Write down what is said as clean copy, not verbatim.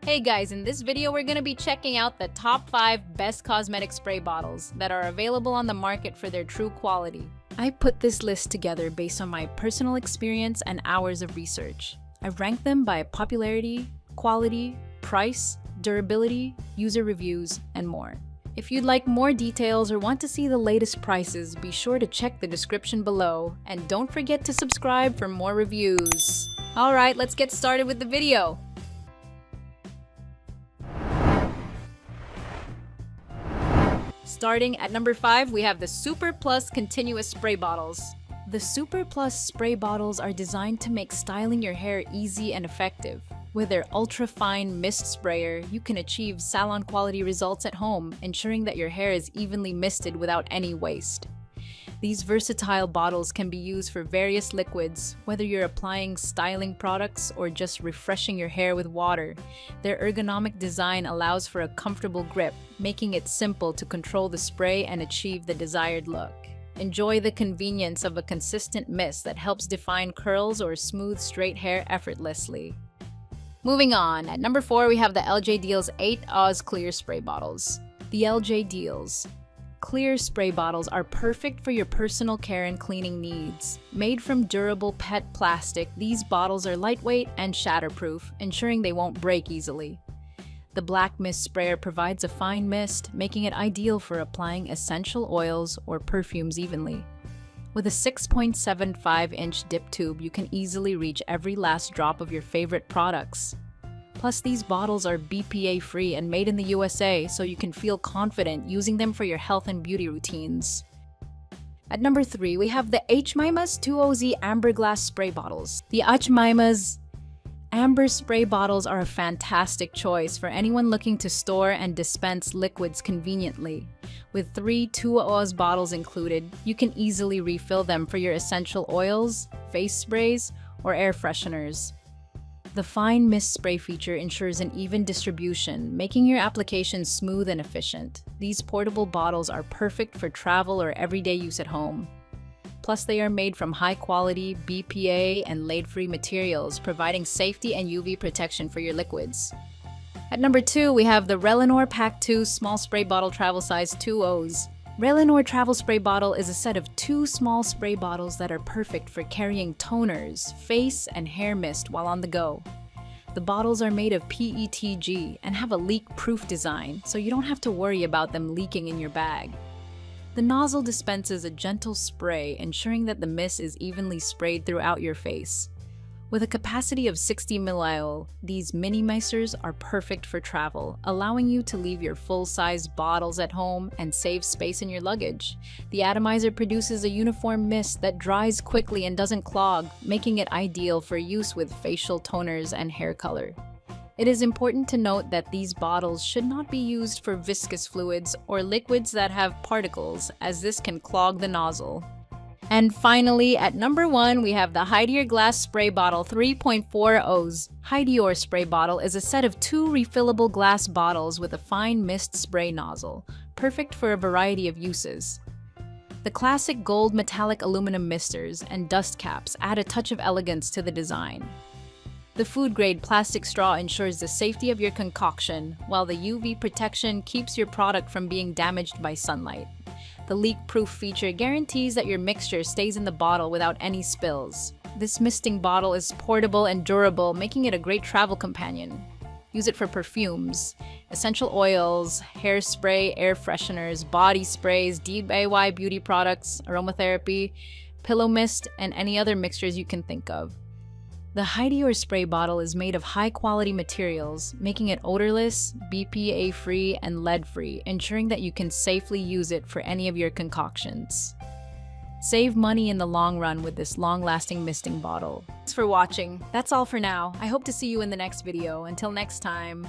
Hey guys, in this video we're going to be checking out the top 5 best cosmetic spray bottles that are available on the market for their true quality. I put this list together based on my personal experience and hours of research. I ranked them by popularity, quality, price, durability, user reviews, and more. If you'd like more details or want to see the latest prices, be sure to check the description below, and don't forget to subscribe for more reviews. Alright, let's get started with the video. Starting at number 5, we have the Super Plus Continuous Spray Bottles. The Super Plus spray bottles are designed to make styling your hair easy and effective. With their ultra-fine mist sprayer, you can achieve salon-quality results at home, ensuring that your hair is evenly misted without any waste. These versatile bottles can be used for various liquids, whether you're applying styling products or just refreshing your hair with water. Their ergonomic design allows for a comfortable grip, making it simple to control the spray and achieve the desired look. Enjoy the convenience of a consistent mist that helps define curls or smooth straight hair effortlessly. Moving on, at number 4 we have the ljdeals 8 Oz Clear Spray Bottles. The ljdeals Clear spray bottles are perfect for your personal care and cleaning needs. Made from durable PET plastic, these bottles are lightweight and shatterproof, ensuring they won't break easily. The black mist sprayer provides a fine mist, making it ideal for applying essential oils or perfumes evenly. With a 6.75-inch dip tube, you can easily reach every last drop of your favorite products. Plus, these bottles are BPA-free and made in the USA, so you can feel confident using them for your health and beauty routines. At number 3, we have the hmaimas 2OZ Amber Glass Spray Bottles. The hmaimas Amber spray bottles are a fantastic choice for anyone looking to store and dispense liquids conveniently. With 3 2OZ bottles included, you can easily refill them for your essential oils, face sprays, or air fresheners. The fine mist spray feature ensures an even distribution, making your application smooth and efficient. These portable bottles are perfect for travel or everyday use at home. Plus, they are made from high-quality BPA and lead-free materials, providing safety and UV protection for your liquids. At number 2, we have the RELANOR Pack 2 Small Spray Bottle Travel Size 2Oz. RELANOR Travel Spray Bottle is a set of 2 small spray bottles that are perfect for carrying toners, face, and hair mist while on the go. The bottles are made of PETG and have a leak-proof design, so you don't have to worry about them leaking in your bag. The nozzle dispenses a gentle spray, ensuring that the mist is evenly sprayed throughout your face. With a capacity of 60 ml, these mini misters are perfect for travel, allowing you to leave your full-size bottles at home and save space in your luggage. The atomizer produces a uniform mist that dries quickly and doesn't clog, making it ideal for use with facial toners and hair color. It is important to note that these bottles should not be used for viscous fluids or liquids that have particles, as this can clog the nozzle. And finally, at number 1, we have the Hydior Glass Spray Bottle 3.4 Oz. Hydior Spray Bottle is a set of 2 refillable glass bottles with a fine mist spray nozzle, perfect for a variety of uses. The classic gold metallic aluminum misters and dust caps add a touch of elegance to the design. The food-grade plastic straw ensures the safety of your concoction, while the UV protection keeps your product from being damaged by sunlight. The leak-proof feature guarantees that your mixture stays in the bottle without any spills. This misting bottle is portable and durable, making it a great travel companion. Use it for perfumes, essential oils, hairspray, air fresheners, body sprays, DIY beauty products, aromatherapy, pillow mist, and any other mixtures you can think of. The Hydior spray bottle is made of high-quality materials, making it odorless, BPA-free, and lead-free, ensuring that you can safely use it for any of your concoctions. Save money in the long run with this long-lasting misting bottle. Thanks for watching. That's all for now. I hope to see you in the next video. Until next time.